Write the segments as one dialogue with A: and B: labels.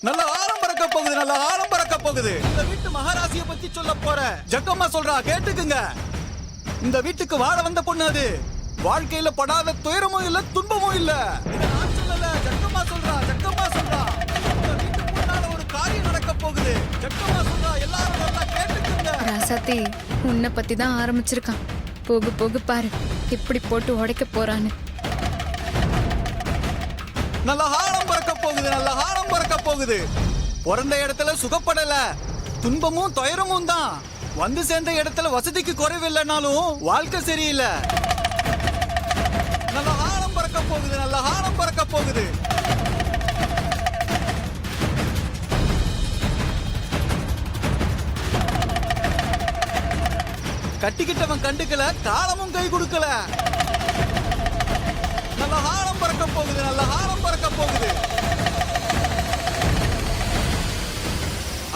A: நல்ல ஆழம் பறக்க போகுது, நல்ல ஆழம் பறக்க போகுது. இந்த வீட்டு மகாராசியை பத்தி சொல்ல போற ஜக்கம்மா சொல்றா, கேட்டுக்குங்க. இந்த வீட்டுக்கு வாழ வந்த பொண்ணு அது. வாழ்க்கையில படாத துயரமும் இல்ல, துன்பமும் இல்ல. இத நான் சொல்லல, ஜக்கம்மா சொல்றா, ஜக்கம்மா சொல்றா. இந்த வீட்டுக்கு முன்னால ஒரு காரியம் நடக்க போகுது. ஜக்கம்மா சொல்றா, எல்லாரும் நல்லா கேட்டுக்குங்க.
B: ராசாத்தி உன்னை பத்தி தான் ஆரம்பிச்சிருக்கான். போகு போகு பாரு எப்படி போட்டு உடைக்க போறான்னு.
A: நல்ல ஆழம் பறக்க போகுது, நல்ல ஆழம் பறக்க போகுது. பிறந்த இடத்துல சுகப்படல, துன்பமும் துயரமும் தான். வந்து சேர்ந்த இடத்துல வசதிக்கு குறைவில்லைனாலும் வாழ்க்கை சரியில்லை. நல்ல ஆழம் பறக்க போகுது, நல்ல ஆழம் பறக்க போகுது. கட்டிக்கிட்டவன் கண்டுக்கல, காலமும் கை கொடுக்கல. நல்ல ஆழம் பறக்க போகுது, நல்ல ஆழம் பறக்க போகுது.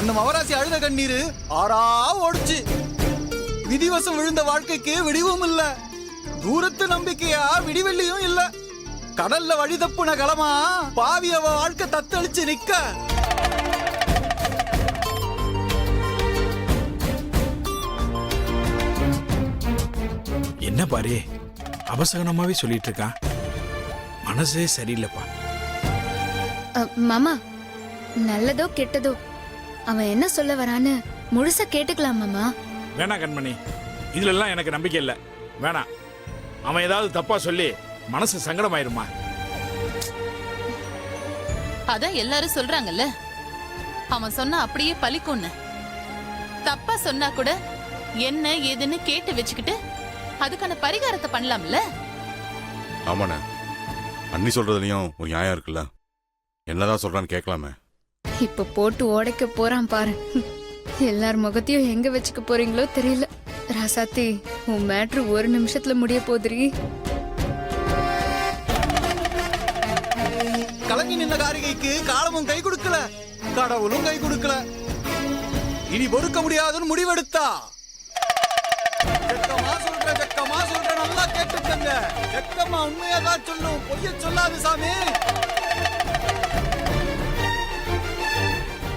A: அந்த மவராசி அழுத கண்ணீரு ஆறா ஓடுச்சு. விதிவசம் விழுந்த வாழ்க்கைக்கு விடிவும் இல்ல, தூரத்து நம்பிக்கையா விடிவெள்ளியும் இல்ல. கடல்ல வழி தப்புன களமா பாவி அவ வாழ்க்கை தத்தளிச்சு நிக்க.
C: என்ன பாரு, அவசகனமாவே சொல்லிட்டு இருக்கான். மனசே சரியில்லைப்பா.
B: மாமா, நல்லதோ கெட்டதோ அவன் என்ன சொல்ல வரான்னு முழுசா கேட்டுக்கலாம் மாமா.
C: வேணா கண்மணி, இதுல எல்லாம் எனக்கு நம்பிக்கை இல்லை. வேணாம், அவன் ஏதாவது தப்பா சொல்லி மனசு சங்கடமாயிருமா?
D: அதான் எல்லாரும் சொல்றாங்கல்ல, அவன் சொன்னா அப்படியே பலிக்கும்னு. தப்பா சொன்னா கூட என்ன ஏதுன்னு கேட்டு வச்சுக்கிட்டு அதுக்கான பரிகாரத்தை பண்ணலாம்ல.
E: ஆமாண்ணே, அண்ணி சொல்றதுலயும் ஒரு நியாயம் இருக்குல்ல. என்னதான் சொல்றான்னு கேட்கலாமே.
B: இப்ப போட்டு உடைக்க போறான் பாரு. எல்லார் முகத்தையும் எங்க வச்சுக்க போறீங்களோ தெரியல. ராசாத்தி, உன் மேட்ரு ஒரு நிமிஷத்துல முடிய போதுரி.
A: கலங்கி நின்ன காரிகைக்கு காலமும் கை கொடுக்கல, கடவுளும் கை கொடுக்கல. இனி பொறுக்க முடியாதுன்னு முடிவெடுத்தா. ஜக்கம்மா சொல்ற, ஜக்கம்மா சொல்ற, நல்லா கேட்டுக்கங்க. ஜக்கம்மா உண்மையாதான் சொல்லும், பொய்ய சொல்லாது சாமி.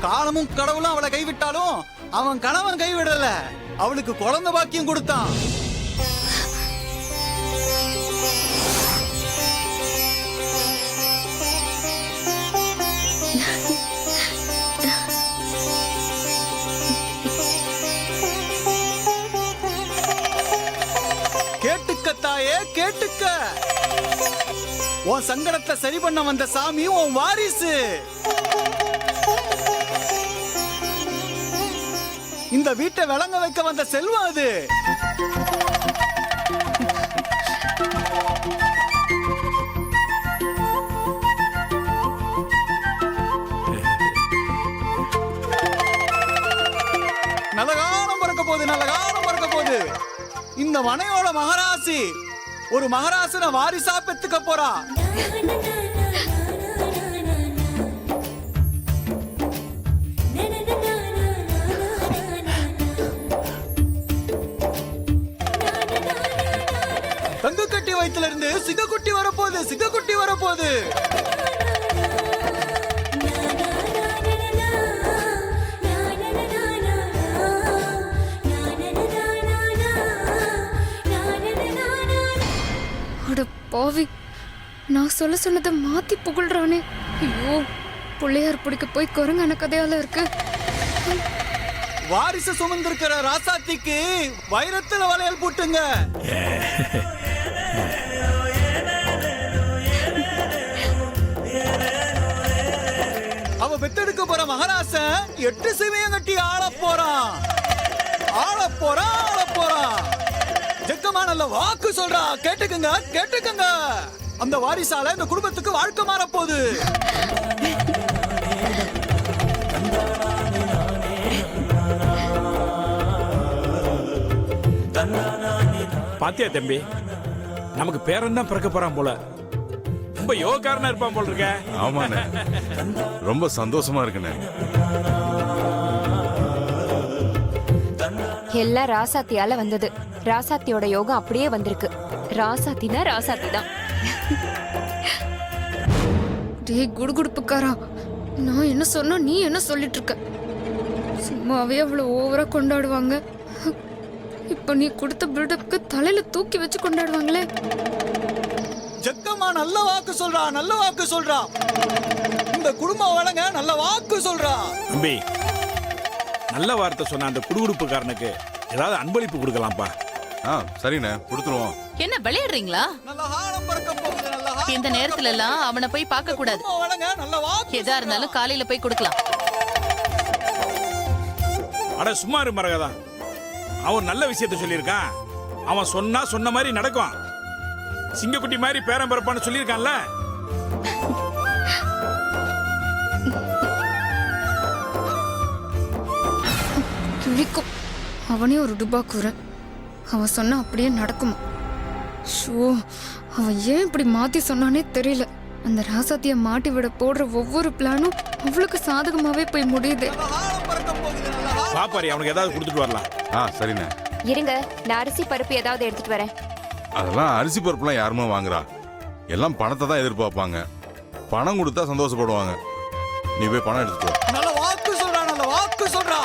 A: காலமும் கடவுளும் அவளை கைவிட்டாலும் அவன் கணவன் கைவிடல. அவளுக்கு குழந்தை பாக்கியம் கொடுத்தான். கேட்டுக்க தாயே, கேட்டுக்க. உன் சங்கடத்தை சரி பண்ண வந்த சாமி உன் வாரிசு. இந்த வீட்டை விளங்க வைக்க வந்த செல்வம் அது. நல்ல காலம் பறக்க போகுது, நல்ல காலம் பறக்க போகுது. இந்த மனையோட மகராசி ஒரு மகராசனை வாரிசா பெத்துக்க போறா. தங்க கட்டி வயிற்றுல இருந்து சிங்கக்குட்டி வரப்போகுது, சிங்கக்குட்டி வரப்போகுது.
B: அட பாவி, நான் சொல்ல சொன்னதை மாத்தி புகழ்றானே. ஐயோ, பிள்ளையார் பிடிக்க போய் குரங்கான கதையால இருக்கு.
A: வாரிசு சுமந்திருக்கிற ராசாத்திக்கு வைரத்துல வளையல் போட்டுங்க. அவ பெத்தெடுக்க போற மகராசன் 8 சிமையம் கட்டி ஆள போறான், ஆள போறான், ஆள போறான். ஜக்கம்மா நல்ல வாக்கு சொல்றா, கேட்டுக்குங்க, கேட்டுக்குங்க. அந்த வாரிசால இந்த குடும்பத்துக்கு வாழ்க்கை மாற போகுது.
C: பாத்தியா தம்பி, நமக்கு பேரன் தான் பிறக்க போறான் போல. ரொம்ப யோகாரனா இருப்பான் போல இருக்க.
E: ஆமாண்ணே, ரொம்ப சந்தோஷமா இருக்குண்ணே.
F: எல்லாம் ராசாத்தியால வந்தது. ராசாத்தியோட யோகம் அப்படியே வந்திருக்கு. ராசாத்தினா ராசாத்தி தான்.
B: டேய் குடுகுடுப்புக்காரா, நான் என்ன சொன்னா நீ என்ன சொல்லிட்டு இருக்க? சும்மாவே அவ்வளவு ஓவரா கொண்டாடுவாங்க. இப்ப நீ கொடுத்த பில்டப்க்கு தலையில தூக்கி வச்சு கொண்டாடுவாங்களே.
A: ஜக்கம்மா நல்ல வாக்கு சொல்றா, நல்ல வாக்கு சொல்றா. இந்த குடும்பம் வளங்க நல்ல வாக்கு சொல்றா.
C: தம்பி, நல்ல வார்த்தை சொன்ன அந்த குடுகுடுப்புக்காரனுக்கு ஏதாவது அன்பளிப்பு கொடுக்கலாம்ப்பா.
E: சரிண்ணே, கொடுத்துருவோம்.
D: என்ன விளையாடுறீங்களா?
A: நல்ல ஹாரம் பறக்க போகுது, நல்ல ஹாரம்
D: இந்த நேரத்துல எல்லாம் அவனை போய் பார்க்க கூடாது.
A: குடும்பம் வளங்க நல்ல வாக்கு.
D: எதா இருந்தாலும் காலையில போய் கொடுக்கலாம்.
C: அட சும்மா இரு மரகதா. அவன் நல்ல விஷயத்த சொல்லியிருக்கான். அவன் சொன்னா சொன்ன மாதிரி நடக்கும். சிங்கக்குட்டி மாதிரி பேரம் பிறப்பான்னு சொல்லியிருக்கான்ல.
B: கிழிக்கும். அவனே ஒரு டுபாக்கூரன். அவன் சொன்னா அப்படியே நடக்குமா? ஷோ, அவன் ஏன் இப்படி மாத்தி சொன்னானே தெரியல. அந்த ராசாத்திய மாட்டி விட போடுற ஒவ்வொரு பிளானும் அவளுக்கு சாதகமாவே போய் முடியுது.
A: நல்ல ஹாரம் பறக்க போகுது, நல்ல ஹாரம்.
C: பாப்பாரி, அவனுக்கு ஏதாவது கொடுத்துட்டு வரலாம்.
E: சரிண்ணே.
F: இருங்க, நான் அரிசி பருப்பு ஏதாவது எடுத்துட்டு வரேன்.
E: அதெல்லாம் அரிசி பருப்புலாம் யாருமே வாங்குறா? எல்லாம் பணத்தை தான் எதிர்பார்ப்பாங்க. பணம் கொடுத்தா சந்தோஷப்படுவாங்க. நீ போய் பணம் எடுத்துட்டு வா.
A: நல்ல வாக்கு சொல்றா, நல்ல வாக்கு சொல்றா.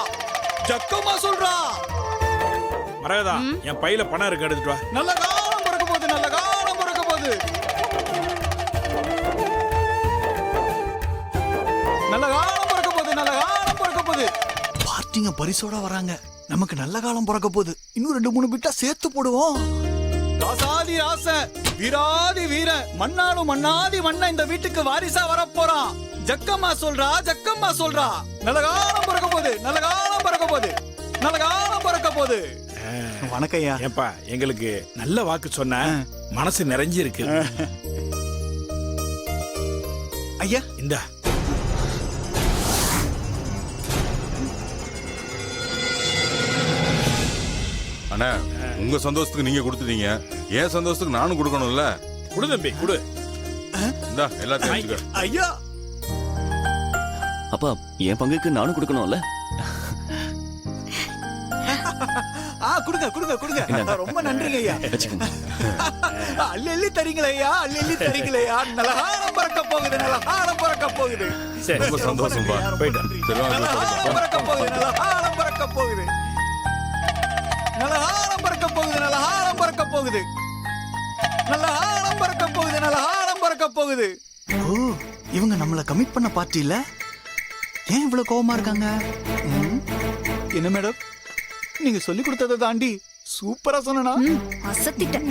A: ஜக்கம்மா சொல்றா.
C: மரகதா, என் பையில பணம் இருக்கு, எடுத்துட்டு வா.
A: நல்ல காலம் பிறக்க போகுது, நல்ல காலம் பிறக்க போகுது. நல்ல காலம் பிறக்க போகுது, நல்ல காலம் பிறக்க போகுது. பார்ட்டிங்க பரிசோட வராங்க. நமக்கு நல்ல காலம் பிறக்க போகுது. இன்னும் 2-3 பிட்டா சேர்த்து போடுவோம். ராசாதி ராச, வீராதி வீர, மண்ணாலும் மண்ணாதி மண்ண இந்த வீட்டுக்கு வாரிசா வரப்போறான். ஜக்கம்மா சொல்றா, ஜக்கம்மா சொல்றா. நல்ல காலம் பிறக்க போகுது, நல்ல காலம் பிறக்க போகுது, நல்ல காலம் பிறக்க போகுது. வணக்கம் ஐயா.
C: ஏப்பா, எங்களுக்கு நல்ல வாக்கு சொன்ன மனசு நிறைஞ்சி இருக்கு.
A: ஐயா
C: இந்தா.
E: அண்ணா, உங்க சந்தோஷத்துக்கு நீங்க கொடுத்துட்டீங்க. என் சந்தோஷத்துக்கு நானும் கொடுக்கணும்ல.
C: குடு தம்பி, குடு.
E: இந்தா, எல்லாத்தையும் வச்சுக்க.
A: ஐயா
G: அப்பா, என் பங்குக்கு நானும் கொடுக்கணும்ல.
A: கொடுங்க கொடுங்க கொடுங்க. ரொம்ப நன்றிங்க ஐயா.
G: வச்சுக்கோங்க.
A: அள்ளி அள்ளி தரீங்களே ஐயா, அள்ளி அள்ளி தரீங்களே ஐயா. நல்ல ஹாரம் பறக்க போகுது, நல்ல ஹாரம் பறக்க போகுது.
C: சரி,
E: ரொம்ப சந்தோஷம்பா.
C: போயிட்டு வா.
E: சரி, வாங்க,
A: நல்ல
E: போய்
A: ஹாரம் பறக்க போகுது, நல்ல ஹாரம் பறக்க போகுது. நல்ல ஹாரம் பறக்க போகுது, நல்ல ஹாரம் பறக்க போகுது. நல்ல ஹாரம் பறக்க போகுது, நல்ல ஹாரம் பறக்க போகுது. ஓ, இவங்க நம்மள கமிட் பண்ண பார்ட்டி இல்ல? ஏன் இவ்வளவு கோவமா இருக்காங்க? என்ன மேடம், நீங்க சொல்லி கொடுத்ததை தாண்டி சூப்பரா சொன்னா?
B: அசத்திட்டேன்.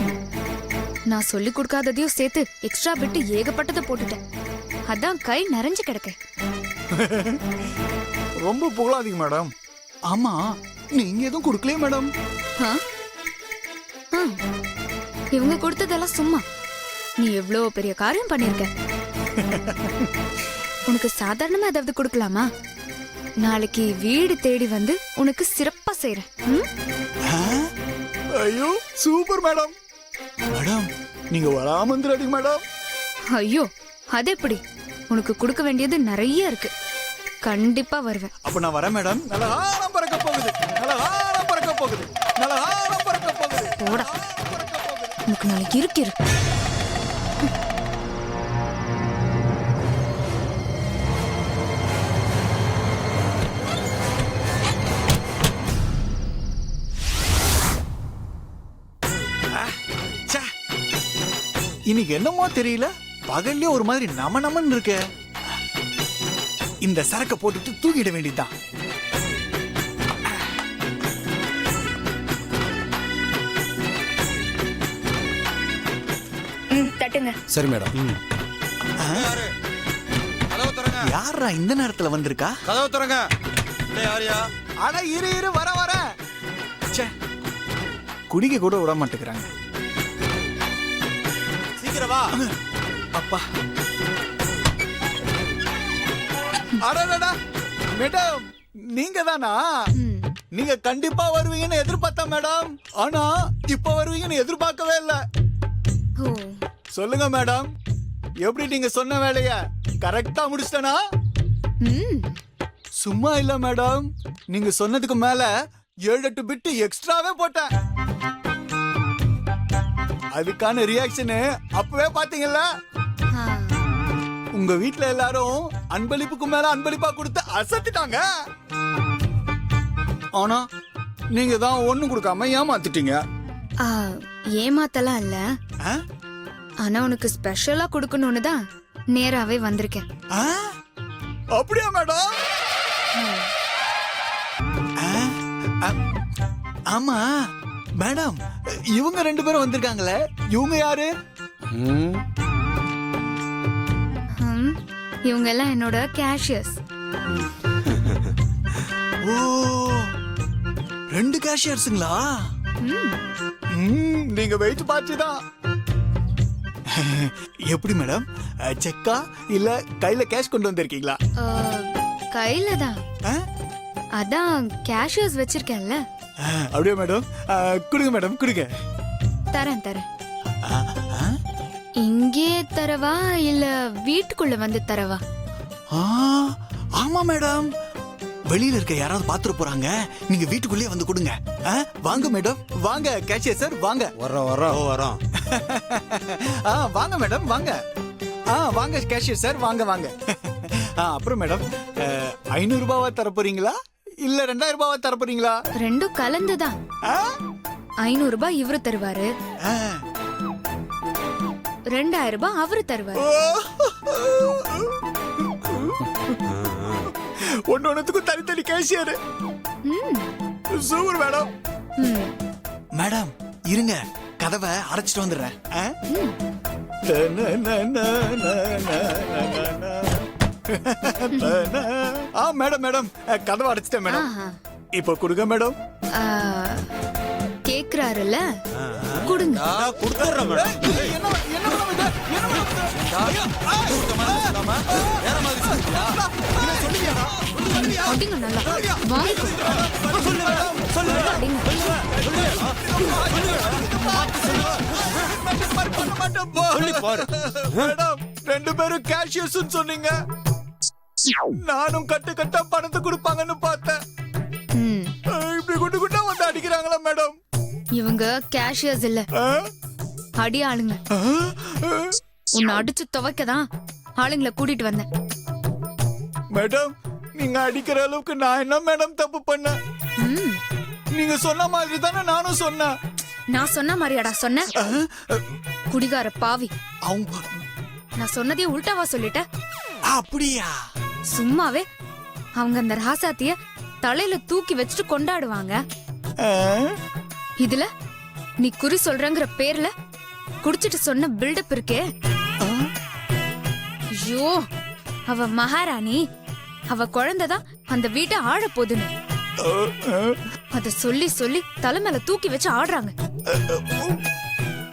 B: நான் சொல்லி கொடுக்காததையும் சேர்த்து எக்ஸ்ட்ரா பிட்டு ஏகப்பட்டதை போட்டுட்டேன். அதான் கை நிறைஞ்சு கிடக்க.
A: ரொம்ப புகழாதீங்க மேடம். ஆமா, நீங்க எதுவும் கொடுக்கலையே மேடம்.
B: ஆ? ஆ. இவங்க கொடுத்ததெல்லாம் சும்மா. நீ எவ்வளவு பெரிய காரியம் பண்ணிருக்க. உனக்கு சாதாரணமா ஏதாவது கொடுக்கலாமா? நாளைக்கு வீடு தேடி வந்து உனக்கு சிறப்பா செய்றேன்.
A: ஐயோ சூப்பர் மேடம். மேடம், நீங்க வராம வந்துடாதீங்க மேடம்.
B: ஐயோ, அது எப்படி? உனக்கு கொடுக்க வேண்டியது நிறைய இருக்கு. கண்டிப்பா வருவேன்.
A: அப்ப நான் வரேன் மேடம். நல்ல ஹாரம் பறக்க போகுது, நல்ல ஹாரம் பறக்க போகுது, நல்ல ஹாரம் பறக்க போகுது.
B: போடா, உனக்கு நாளைக்கு இருக்கு.
A: இன்னைக்கு என்னமோ தெரியல, பகல்லே ஒரு மாதிரி நமன்னு இருக்க. இந்த சரக்க போட்டுட்டு தூக்கிட வேண்டியதுதான்.
B: தட்டுங்க.
H: சரி மேடம்.
A: யாரா இந்த நேரத்துல வந்திருக்கா?
H: கதவு திறங்க. யாரியா?
A: அட இரு வர ச்சே, குடிக்க கூட விட மாட்டேங்கிறாங்க.
H: சீக்கிரம் வா.
A: அப்பா, அடடா மேடம், நீங்க தானா? நீங்க கண்டிப்பா வருவீங்கன்னு எதிர்பார்த்தேன் மேடம். ஆனா இப்ப வருவீங்கன்னு எதிர்பார்க்கவே இல்ல.
B: ஓ,
A: சொல்லுங்க மேடம், எப்படி நீங்க சொன்ன வேலைய கரெக்டா முடிச்சிட்டனா? சும்மா இல்ல மேடம், நீங்க சொன்னதுக்கு மேல 7-8 பிட்டு எக்ஸ்ட்ராவே போட்டேன். அதுக்கான ரியாக்ஷன் அப்பவே பாத்தீங்கல்ல? உங்க வீட்ல எல்லாரும் அன்பளிப்புக்கு மேல அன்பளிப்பா கொடுத்து அசத்திட்டாங்க. ஆனா நீங்க தான் ஒண்ணும் கொடுக்காம ஏமாத்திட்டீங்க.
B: ஆ, ஏமாத்தலாம் இல்ல.
A: ஆ?
B: ஆனா உனக்கு ஸ்பெஷலா கொடுக்கணும்னு தான் நேராவே வந்திருக்கேன்.
A: ஆ? அப்படியா மேடம்? ஆ? ஆ, ஆமா மேடம், இவங்க 2 பேரும் வந்திருக்காங்களே, இவங்க யாரு?
B: ம், இவங்க எல்லாம் என்னோட கேஷியர்ஸ்.
A: ஓ, 2 கேஷியர்ஸுங்களா? நீங்க வெயிட் பார்த்துதான். எப்படி மேடம், செக்கா இல்ல கையில கேஷ் கொண்டு வந்திருக்கீங்களா?
B: கையில தான்.
A: ஆ?
B: அதான் கேஷியர்ஸ் வச்சிருக்கேன்ல.
A: அப்படியே மேடம், கொடுங்க மேடம், கொடுங்க.
B: தரேன் தரேன்.
A: ஆ, ஆ?
B: இங்கே தரவா இல்ல வீட்டுக்குள்ள வந்து தரவா?
A: ஆ, ஆமா மேடம், வெளியில இருக்க யாராவது பாத்துட்டு போறாங்க, நீங்க வீட்டுக்குள்ளே வந்து கொடுங்க. ஆ, வாங்க மேடம், வாங்க கேஷியர் சார், வாங்க.
H: வரோம்
A: வாங்க மேடம், வாங்க. வாங்க கேஷியர் சார், வாங்க வாங்க. அப்புறம் மேடம், 500 ரூபாவா தர போறீங்களா இல்ல 2000 ரூபாவா தர போறீங்களா?
B: ரெண்டும் கலந்துதான்.
A: ஆ?
B: 500 ரூபாய் இவரு தருவாரு,
A: ஆ.
B: 2000 ரூபாய் அவரு தருவாரு.
A: ஒன்னொன்னுக்கும் தனித்தனி கேஷியர். Super madam. மேடம் இருங்க, கதவை அடைச்சிட்டு வந்துடுறேன். மேடம் மேடம், கதவை அடைச்சிட்டேன் மேடம்.
B: ஆஹா.
A: இப்போ கொடுங்க மேடம்.
B: கேக்குறாருல்ல, கொடுங்க.
H: கொடுத்துட்றேன் மேடம்.
A: என்ன மேடம் இது? என்ன மேடம் இது? ஐயா,
H: வேற மாதிரி சொல்லியா?
A: என்ன சொல்லுவியாடா?
B: அடிங்க நல்லா. வாங்கிக்கோ.
A: சொல்லு மேடம், சொல்லு.
B: அடிங்க.
H: சொல்லி பாரு.
A: மேடம், 2 பேரும் கேஷியர்ஸ் சொன்னீங்க. நானும் கட்டு கட்டா பணத்தை கொடுப்பாங்கன்னு பார்த்தேன்.
B: ம்,
A: இப்படி குண்டு குண்டா வந்து அடிக்கிறாங்களா மேடம்?
B: இவங்க கேஷியர்ஸ் இல்ல,
A: ஆ?
B: அடி ஆளுங்க.
A: ஆ?
B: உன்னை அடிச்சு துவைக்கதான் ஆளுங்களை கூட்டிட்டு வந்தேன்.
A: மேடம், நீங்க அடிக்கிற அளவுக்கு நான் என்ன மேடம் தப்பு பண்ணேன்?
B: ம்,
A: நீங்க சொன்ன மாதிரி தானே நானும் சொன்னேன்.
B: நான் சொன்ன மாதிரியாடா சொன்ன? குடிகார பாவி,
A: அவங்க
B: நான் சொன்னதையும் உல்டாவா சொல்லிட்ட?
A: அப்படியா?
B: சும்மாவே அவங்க அந்த ராசாத்திய தலையில தூக்கி வச்சுட்டு கொண்டாடுவாங்க.
A: ஆ?
B: இதுல நீ குறி சொல்றங்கிற பேர்ல குடிச்சிட்டு சொன்ன பில்டப் இருக்கே. ஐயோ, அவ மகாராணி, அவ குழந்தைதான் அந்த வீட்டை ஆழ போதுன்னு அத சொல்லி சொல்லி தலை மேல தூக்கி வச்சு ஆடுறாங்க.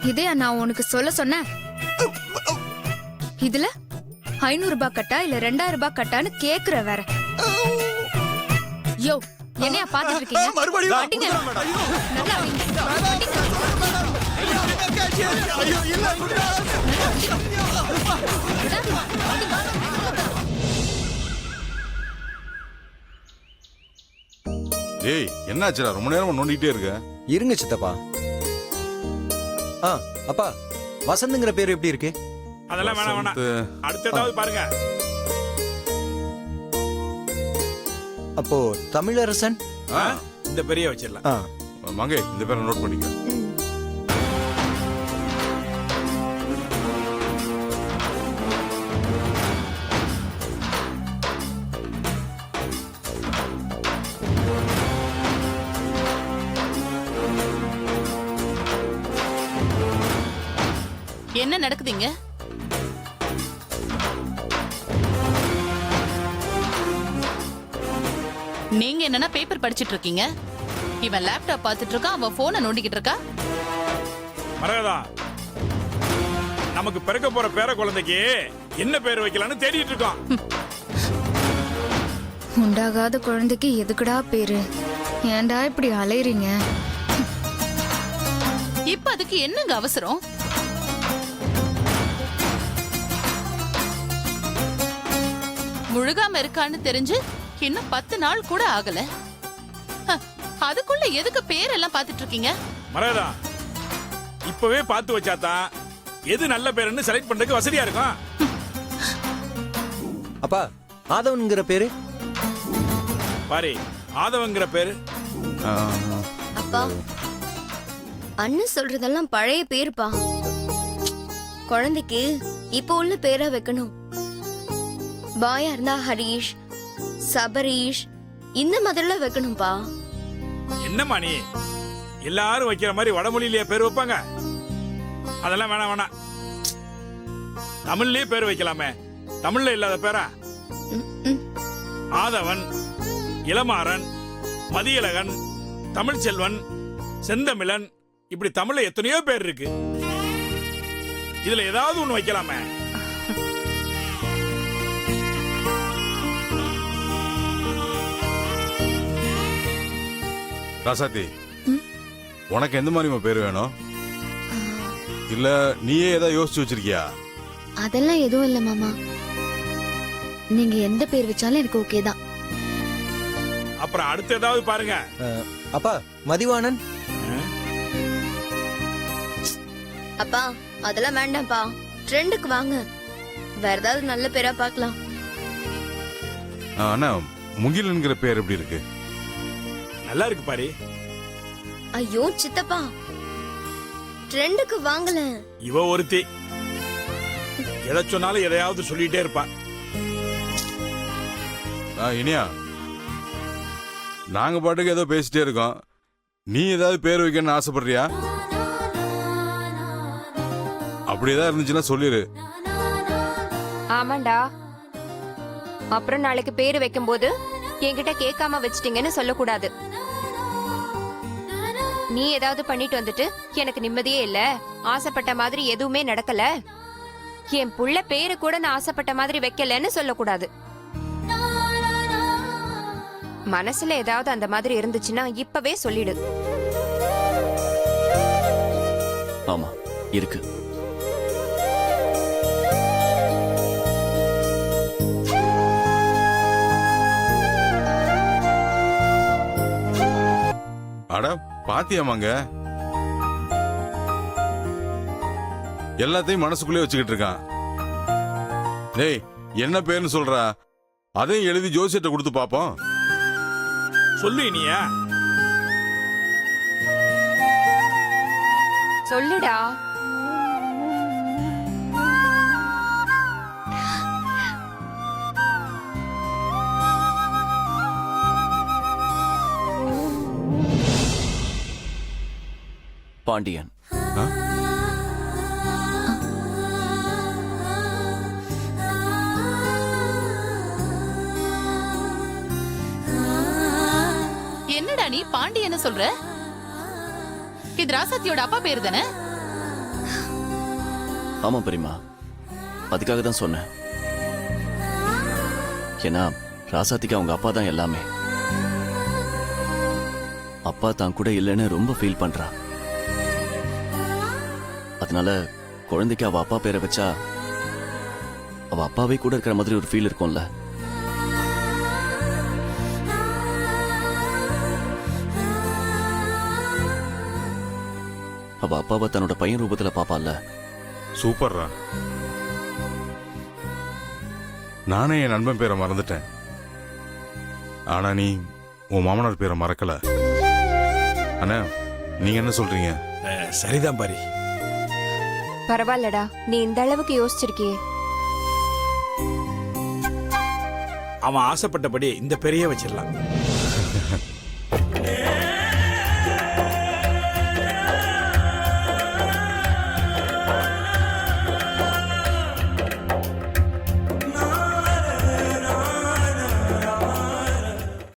B: இதே நான் உனக்கு சொல்ல சொன்னேன். இதுல 500 ரூபாய் கட்டா இல்ல 2000 ரூபாய் கட்டான்னு கேக்குற வேற. யோ, என்னையா பாத்துட்டு இருக்கீங்க?
A: மறுபடியும்
B: அடிங்க. நல்லா அடிங்க.
A: ஐயோ, இல்ல, குண்டா.
E: ஏய் என்னாச்சுடா, ரொம்ப நேரமா நோண்டிட்டே இருக்க?
H: இருங்க சித்தப்பா. அப்பா, வசந்துங்கிற பேர் எப்படி இருக்கு?
C: அதெல்லாம் வேணாம் வேணாம், அடுத்ததாவது பாருங்க.
H: அப்போ தமிழரசன்.
C: இந்த பெரிய வச்சிடலாம்.
E: மங்கை, இந்த பேரை நோட் பண்ணிக்க.
D: என்ன நடக்குதுங்க? நீங்க என்னன்னா பேப்பர் படிச்சிட்டு இருக்கீங்க, இவன் லேப்டாப் பார்த்துட்டு இருக்கான், அவன் போனை நோண்டிக்கிட்டு இருக்கா.
C: மரகதா, நமக்கு பிறக்க போற பேர குழந்தைக்கு என்ன பேர் வைக்கலாம்னு தேடிட்டு இருக்கோம்.
B: உண்டாகாத குழந்தைக்கு எதுக்குடா பேரு? ஏன்டா இப்படி அலையறீங்க?
D: இப்ப அதுக்கு என்னங்க அவசரம்? முழுகாம இருக்கான்னு தெரிஞ்சு இன்னும் 10 நாள் கூட ஆகல. அதுக்குள்ள எதுக்கு பேரெல்லாம் பார்த்துட்டு இருக்கீங்க?
C: மரகதா, இப்பவே பார்த்து வச்சாதான் எது நல்ல பேருன்னு செலக்ட் பண்றதுக்கு வசதியா இருக்கும்.
H: அப்பா ஆதவன்ங்கிற பேரு?
C: பாரு ஆதவங்கிற பேரு
E: ஆ,
B: அப்பா அண்ணன் சொல்றதெல்லாம் பழைய பேருப்பா. குழந்தைக்கு இப்போ உள்ள பேரா வைக்கணும். பாயா இருந்தா ஹரீஷ், சபரீஷ் இந்த மாதிரிலாம் வைக்கணும்பா.
C: என்னம்மா நீ எல்லாரும் வைக்கிற மாதிரி வடமொழியிலேயே பேர் வைப்பாங்க? அதெல்லாம் வேணாம் வேணாம். தமிழ்லயே பேர் வைக்கலாமே, தமிழ்ல இல்லாத பேரா? ஆதவன், இளமாறன், மதியழகன், தமிழ்ச்செல்வன், செந்தமிழன், இப்படி தமிழ்ல எத்தனையோ பேர் இருக்கு. இதுல ஏதாவது ஒண்ணு வைக்கலாமே.
E: ராசாத்தி, உனக்கு எந்த மாதிரி பேர் வேணும்? இல்ல நீயே ஏதாவது யோசிச்சு வச்சிருக்கியா?
B: அதெல்லாம் எதுவும் இல்ல மாமா. நீங்க எந்த பேர் வச்சாலும் எனக்கு ஓகே தான்.
C: அப்புறம் அடுத்து ஏதாவது பாருங்க.
H: அப்பா மதிவாணன்.
B: அப்பா அதெல்லாம் வேண்டாம்ப்பா. ட்ரெண்டுக்கு வாங்க. வேற ஏதாவது நல்ல பேரா பார்க்கலாம்.
E: அண்ணா, முகிலன்கிற பேர் எப்படி இருக்கு?
C: நல்லா இருக்கு பாரு.
B: ஐயோ சித்தப்பா, ட்ரெண்டுக்கு வாங்கல.
C: இவ ஒருத்தி எதை சொன்னாலும் எதையாவது சொல்லிட்டே இருப்பா.
E: இனியா, நாங்க பாட்டுக்கு ஏதோ பேசிட்டே இருக்கோம். நீ ஏதாவது பேர் வைக்கணும்னு ஆசைப்படுறியா? அப்படி ஏதாவது இருந்துச்சுன்னா சொல்லிரு.
F: ஆமாண்டா. அப்புறம் நாளைக்கு பேரு வைக்கும்போது என்கிட்ட கேட்காம வச்சிட்டீங்கன்னு சொல்லக்கூடாது. நீ ஏதாவது பண்ணிட்டு வந்துட்டு எனக்கு நிம்மதியே இல்ல, ஆசைப்பட்ட மாதிரி எதுவுமே நடக்கல, என் புள்ள பேரு கூட நான் ஆசைப்பட்ட மாதிரி வைக்கலன்னு சொல்லக்கூடாது. மனசுல ஏதாவது அந்த மாதிரி இருந்துச்சுன்னா இப்பவே சொல்லிடு.
G: ஆமா இருக்கு.
E: அட பாத்தியாமாங்க, எல்லாத்தையும் மனசுக்குள்ளே வச்சுக்கிட்டு இருக்கான். டேய், என்ன பேர்னு சொல்றா, அதையும் எழுதி ஜோசியத்தை கொடுத்து பாப்போம்.
C: சொல்லு இனியா.
F: சொல்லுடா.
G: பாண்டியன்.
D: என்னடா நீ பாண்டியன்னு சொல்ற? இது ராசாத்தியோட அப்பா பேரு தானே?
G: ஆமா பெரியமா, அதுக்காக தான் சொன்னேன். ஏன்னா ராசாத்திக்கு அவங்க அப்பா தான் எல்லாமே. அப்பா தான் கூட இல்லைன்னு ரொம்ப ஃபீல் பண்றா. அதனால குழந்தைக்கு அவ அப்பா பேரை வச்சா அவ அப்பாவே கூட இருக்கிற மாதிரி ஒரு ஃபீல் இருக்கும்ல. அவ அப்பாவை தன்னோட பையன் ரூபத்துல பாப்பால.
E: சூப்பர்ரா. நானே என் நண்பன் பேரை மறந்துட்டேன். ஆனா நீ உன் மாமனார் பேரை மறக்கல. அண்ணா, நீங்க என்ன சொல்றீங்க?
C: சரிதான் பாரி.
F: பரவாயில்லடா, நீ இந்த அளவுக்கு யோசிச்சிருக்கியே.
C: அவன் ஆசைப்பட்டபடி இந்த பெரிய வச்சிடலாம்.